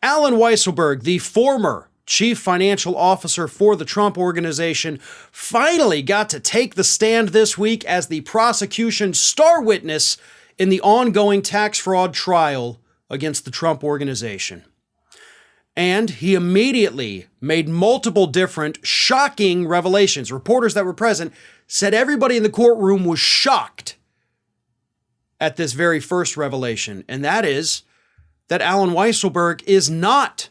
Alan Weisselberg, the former chief financial officer for the Trump Organization, finally got to take the stand this week as the prosecution's star witness in the ongoing tax fraud trial against the Trump Organization. And he immediately made multiple different shocking revelations. Reporters that were present said everybody in the courtroom was shocked at this very first revelation, and that is that Alan Weisselberg is not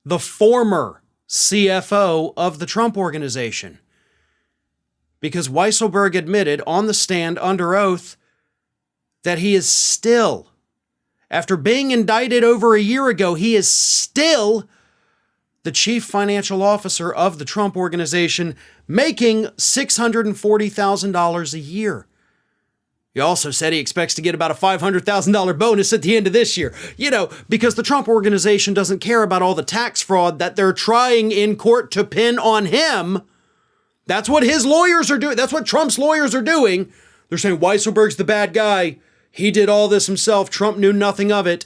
the former CFO of the Trump Organization. Because Weisselberg admitted on the stand under oath that he is still, after being indicted over a year ago, he is still the chief financial officer of the Trump Organization, making $640,000 a year. He also said he expects to get about a $500,000 bonus at the end of this year. Because the Trump Organization doesn't care about all the tax fraud that they're trying in court to pin on him. That's what his lawyers are doing. That's what Trump's lawyers are doing. They're saying Weisselberg's the bad guy. He did all this himself. Trump knew nothing of it.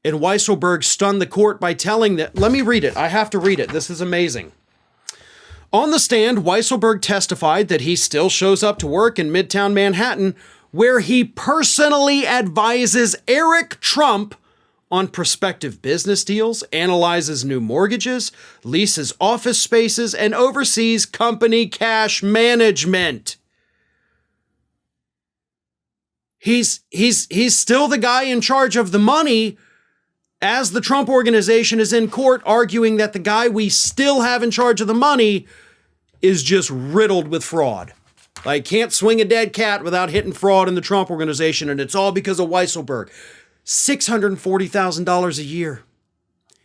And Weisselberg stunned the court by telling that. Let me read it. I have to read it. This is amazing. On the stand, Weisselberg testified that he still shows up to work in Midtown Manhattan, where he personally advises Eric Trump on prospective business deals, analyzes new mortgages, leases office spaces, and oversees company cash management. He's still the guy in charge of the money, as the Trump Organization is in court arguing that the guy we still have in charge of the money is just riddled with fraud. Like, can't swing a dead cat without hitting fraud in the Trump Organization, and it's all because of Weisselberg. $640,000 a year.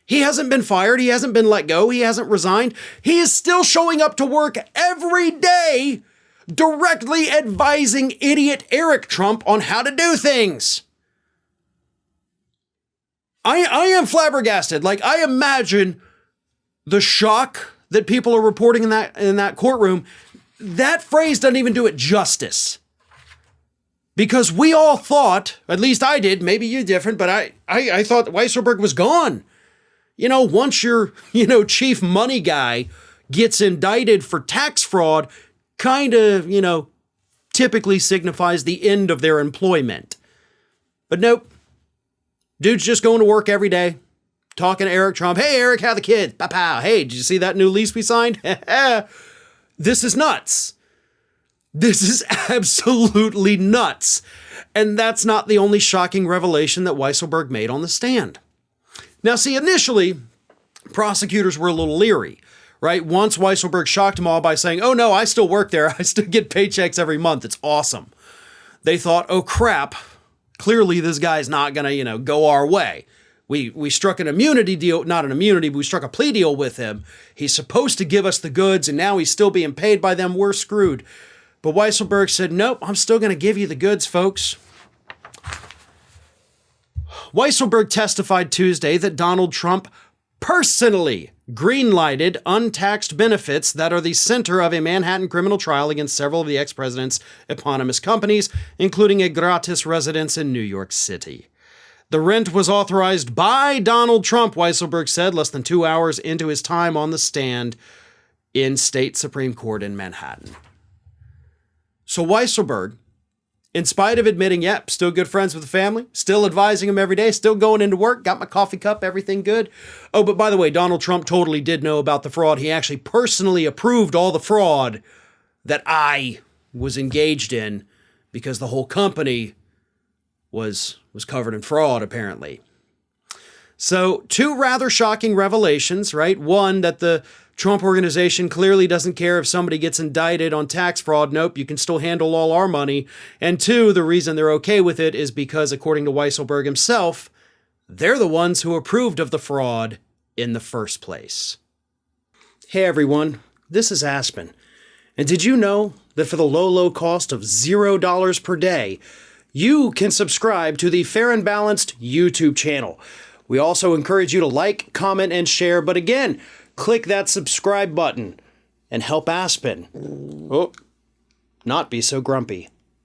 He hasn't been fired. He hasn't been let go. He hasn't resigned. He is still showing up to work every day, directly advising idiot Eric Trump on how to do things. I am flabbergasted. Like, I imagine the shock that people are reporting in that courtroom. That phrase doesn't even do it justice. Because we all thought, at least I did, maybe you're different, but I thought Weisselberg was gone. Once your, chief money guy gets indicted for tax fraud, kind of, typically signifies the end of their employment. But nope. Dude's just going to work every day, talking to Eric Trump. Hey, Eric, how the kids? Pow. Hey, did you see that new lease we signed? This is nuts. This is absolutely nuts. And that's not the only shocking revelation that Weisselberg made on the stand. Now, see, initially, prosecutors were a little leery, right? Once Weisselberg shocked them all by saying, oh, no, I still work there. I still get paychecks every month. It's awesome. They thought, oh, crap. Clearly, this guy's not going to, go our way. We struck an immunity deal, not an immunity, but we struck a plea deal with him. He's supposed to give us the goods, and now he's still being paid by them. We're screwed. But Weisselberg said, nope, I'm still going to give you the goods, folks. Weisselberg testified Tuesday that Donald Trump personally green-lighted untaxed benefits that are the center of a Manhattan criminal trial against several of the ex-president's eponymous companies, including a gratis residence in New York City. The rent was authorized by Donald Trump, Weisselberg said, less than 2 hours into his time on the stand in state Supreme Court in Manhattan. So Weisselberg, in spite of admitting, yep, still good friends with the family, still advising him every day, still going into work, got my coffee cup, everything good. Oh, but by the way, Donald Trump totally did know about the fraud. He actually personally approved all the fraud that I was engaged in because the whole company was covered in fraud, apparently. So, two rather shocking revelations, right? One, that the Trump Organization clearly doesn't care if somebody gets indicted on tax fraud. Nope, you can still handle all our money. And two, the reason they're okay with it is because, according to Weisselberg himself, they're the ones who approved of the fraud in the first place. Hey everyone, this is Aspen. And did you know that for the low cost of $0 per day, you can subscribe to the Fair and Balanced YouTube channel? We also encourage you to like, comment, and share. But again, click that subscribe button and help Aspen not be so grumpy.